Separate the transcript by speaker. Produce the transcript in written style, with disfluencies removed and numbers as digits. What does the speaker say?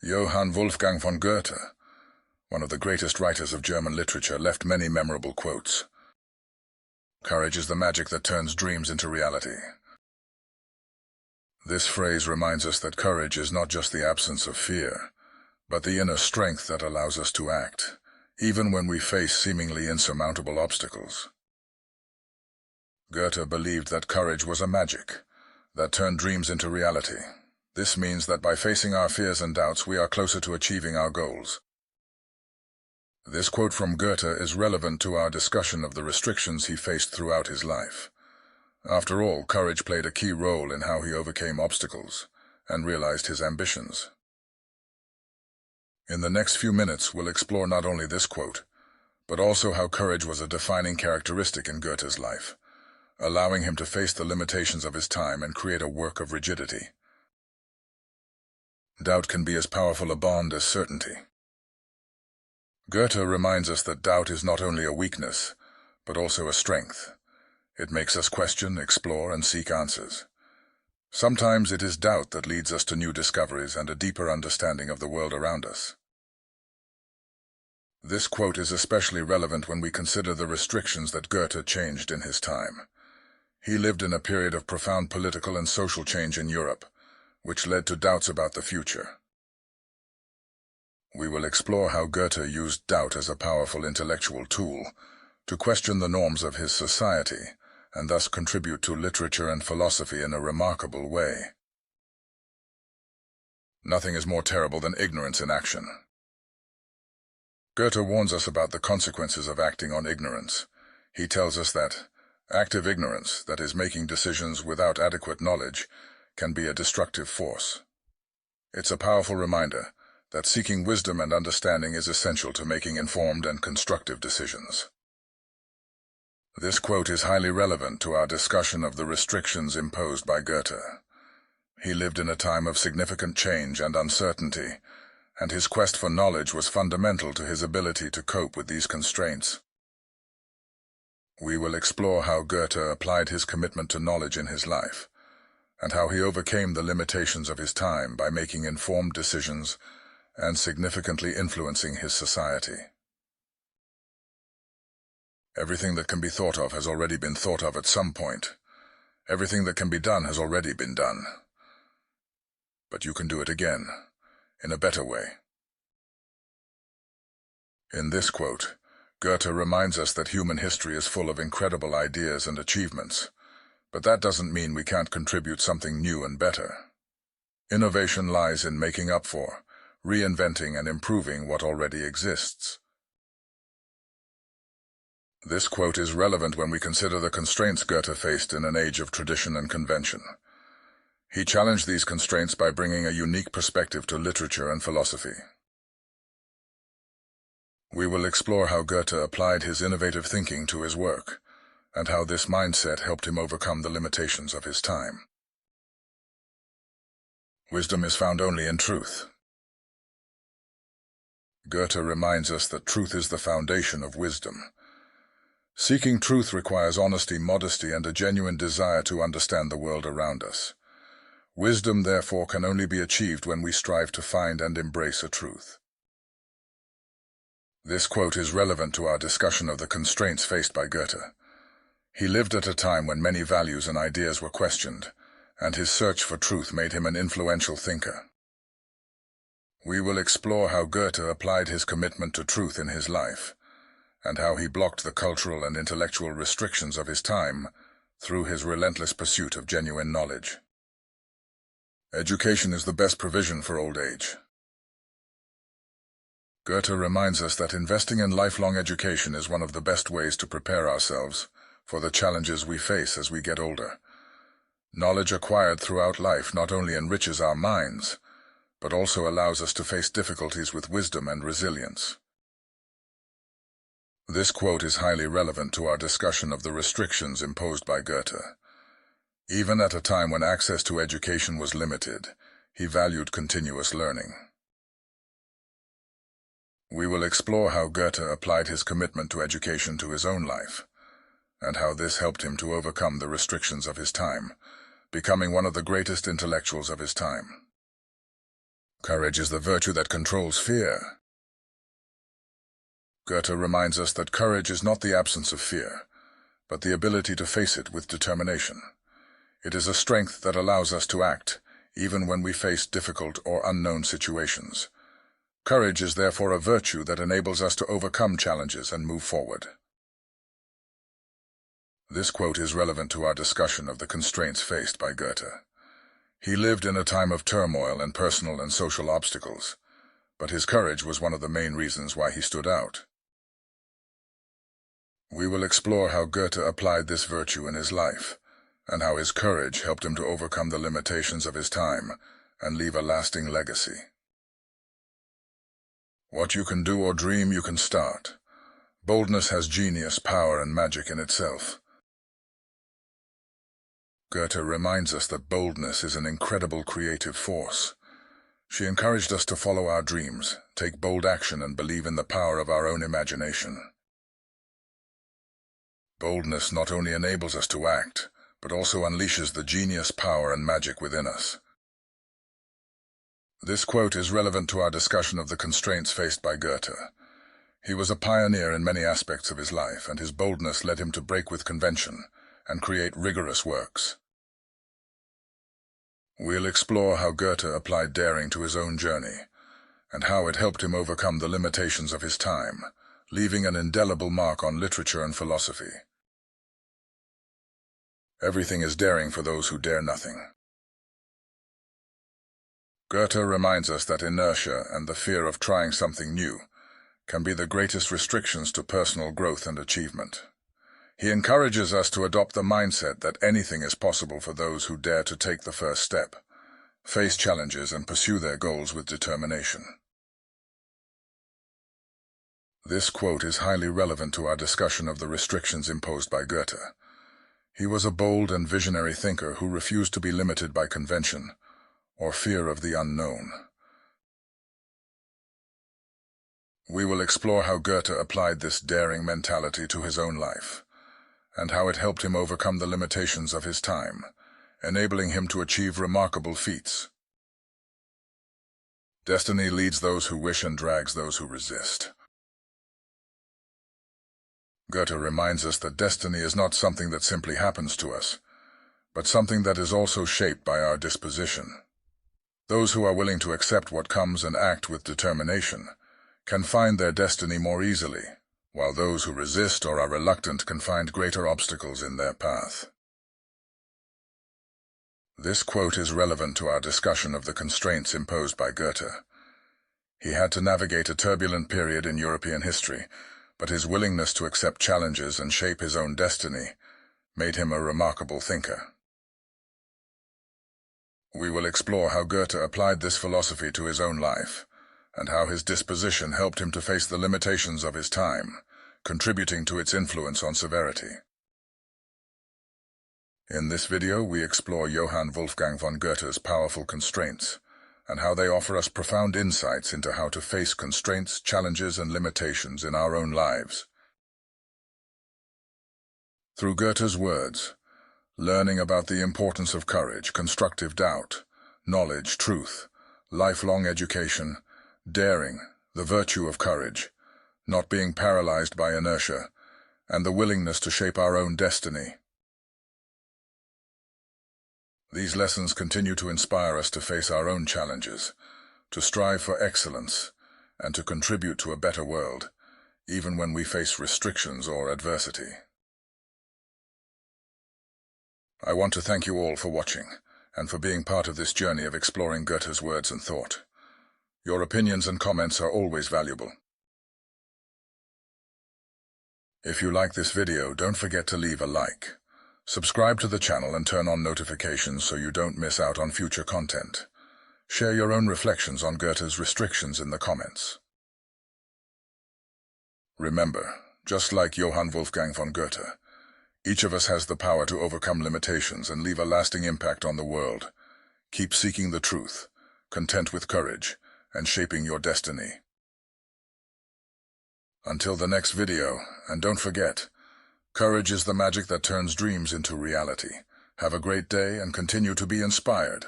Speaker 1: Johann Wolfgang von Goethe, one of the greatest writers of German literature, left many memorable quotes. Courage is the magic that turns dreams into reality. This phrase reminds us that courage is not just the absence of fear, but the inner strength that allows us to act, even when we face seemingly insurmountable obstacles. Goethe believed that courage was a magic that turned dreams into reality. This means that by facing our fears and doubts, we are closer to achieving our goals. This quote from Goethe is relevant to our discussion of the restrictions he faced throughout his life. After all, courage played a key role in how he overcame obstacles and realized his ambitions. In the next few minutes, we'll explore not only this quote, but also how courage was a defining characteristic in Goethe's life, allowing him to face the limitations of his time and create a work of rigidity. Doubt can be as powerful a bond as certainty. Goethe reminds us that doubt is not only a weakness, but also a strength. It makes us question, explore, and seek answers. Sometimes it is doubt that leads us to new discoveries and a deeper understanding of the world around us. This quote is especially relevant when we consider the restrictions that Goethe changed in his time. He lived in a period of profound political and social change in Europe, which led to doubts about the future. We will explore how Goethe used doubt as a powerful intellectual tool to question the norms of his society and thus contribute to literature and philosophy in a remarkable way. Nothing is more terrible than ignorance in action. Goethe warns us about the consequences of acting on ignorance. He tells us that active ignorance, that is, making decisions without adequate knowledge, can be a destructive force. It's a powerful reminder that seeking wisdom and understanding is essential to making informed and constructive decisions. This quote is highly relevant to our discussion of the restrictions imposed by Goethe. He lived in a time of significant change and uncertainty, and his quest for knowledge was fundamental to his ability to cope with these constraints. We will explore how Goethe applied his commitment to knowledge in his life, and how he overcame the limitations of his time by making informed decisions and significantly influencing his society. Everything that can be thought of has already been thought of at some point. Everything that can be done has already been done. But you can do it again, in a better way. In this quote, Goethe reminds us that human history is full of incredible ideas and achievements, but that doesn't mean we can't contribute something new and better. Innovation lies in making up for, reinventing, and improving what already exists. This quote is relevant when we consider the constraints Goethe faced in an age of tradition and convention. He challenged these constraints by bringing a unique perspective to literature and philosophy. We will explore how Goethe applied his innovative thinking to his work, and how this mindset helped him overcome the limitations of his time. Wisdom is found only in truth. Goethe reminds us that truth is the foundation of wisdom. Seeking truth requires honesty, modesty, and a genuine desire to understand the world around us. Wisdom, therefore, can only be achieved when we strive to find and embrace a truth. This quote is relevant to our discussion of the constraints faced by Goethe. He lived at a time when many values and ideas were questioned, and his search for truth made him an influential thinker. We will explore how Goethe applied his commitment to truth in his life, and how he blocked the cultural and intellectual restrictions of his time through his relentless pursuit of genuine knowledge. Education is the best provision for old age. Goethe reminds us that investing in lifelong education is one of the best ways to prepare ourselves for the challenges we face as we get older. Knowledge acquired throughout life not only enriches our minds, but also allows us to face difficulties with wisdom and resilience. This quote is highly relevant to our discussion of the restrictions imposed by Goethe. Even at a time when access to education was limited, he valued continuous learning. We will explore how Goethe applied his commitment to education to his own life, and how this helped him to overcome the restrictions of his time, becoming one of the greatest intellectuals of his time. Courage is the virtue that controls fear. Goethe reminds us that courage is not the absence of fear, but the ability to face it with determination. It is a strength that allows us to act, even when we face difficult or unknown situations. Courage is therefore a virtue that enables us to overcome challenges and move forward. This quote is relevant to our discussion of the constraints faced by Goethe. He lived in a time of turmoil and personal and social obstacles, but his courage was one of the main reasons why he stood out. We will explore how Goethe applied this virtue in his life, and how his courage helped him to overcome the limitations of his time and leave a lasting legacy. What you can do or dream, you can start. Boldness has genius, power, and magic in itself. Goethe reminds us that boldness is an incredible creative force. She encouraged us to follow our dreams, take bold action, and believe in the power of our own imagination. Boldness not only enables us to act, but also unleashes the genius, power, and magic within us. This quote is relevant to our discussion of the constraints faced by Goethe. He was a pioneer in many aspects of his life, and his boldness led him to break with convention and create rigorous works. We'll explore how Goethe applied daring to his own journey, and how it helped him overcome the limitations of his time, leaving an indelible mark on literature and philosophy. Everything is daring for those who dare nothing. Goethe reminds us that inertia and the fear of trying something new can be the greatest restrictions to personal growth and achievement. He encourages us to adopt the mindset that anything is possible for those who dare to take the first step, face challenges, and pursue their goals with determination. This quote is highly relevant to our discussion of the restrictions imposed by Goethe. He was a bold and visionary thinker who refused to be limited by convention or fear of the unknown. We will explore how Goethe applied this daring mentality to his own life, and how it helped him overcome the limitations of his time, enabling him to achieve remarkable feats. Destiny leads those who wish and drags those who resist. Goethe reminds us that destiny is not something that simply happens to us, but something that is also shaped by our disposition. Those who are willing to accept what comes and act with determination can find their destiny more easily, while those who resist or are reluctant can find greater obstacles in their path. This quote is relevant to our discussion of the constraints imposed by Goethe. He had to navigate a turbulent period in European history, but his willingness to accept challenges and shape his own destiny made him a remarkable thinker. We will explore how Goethe applied this philosophy to his own life, and how his disposition helped him to face the limitations of his time, contributing to its influence on severity. In this video, we explore Johann Wolfgang von Goethe's powerful constraints, and how they offer us profound insights into how to face constraints, challenges, and limitations in our own lives. Through Goethe's words, learning about the importance of courage, constructive doubt, knowledge, truth, lifelong education, daring, the virtue of courage, not being paralyzed by inertia, and the willingness to shape our own destiny. These lessons continue to inspire us to face our own challenges, to strive for excellence, and to contribute to a better world, even when we face restrictions or adversity. I want to thank you all for watching, and for being part of this journey of exploring Goethe's words and thought. Your opinions and comments are always valuable. If you like this video, don't forget to leave a like. Subscribe to the channel and turn on notifications so you don't miss out on future content. Share your own reflections on Goethe's restrictions in the comments. Remember, just like Johann Wolfgang von Goethe, each of us has the power to overcome limitations and leave a lasting impact on the world. Keep seeking the truth, content with courage, and shaping your destiny. Until the next video, and don't forget, courage is the magic that turns dreams into reality. Have a great day and continue to be inspired.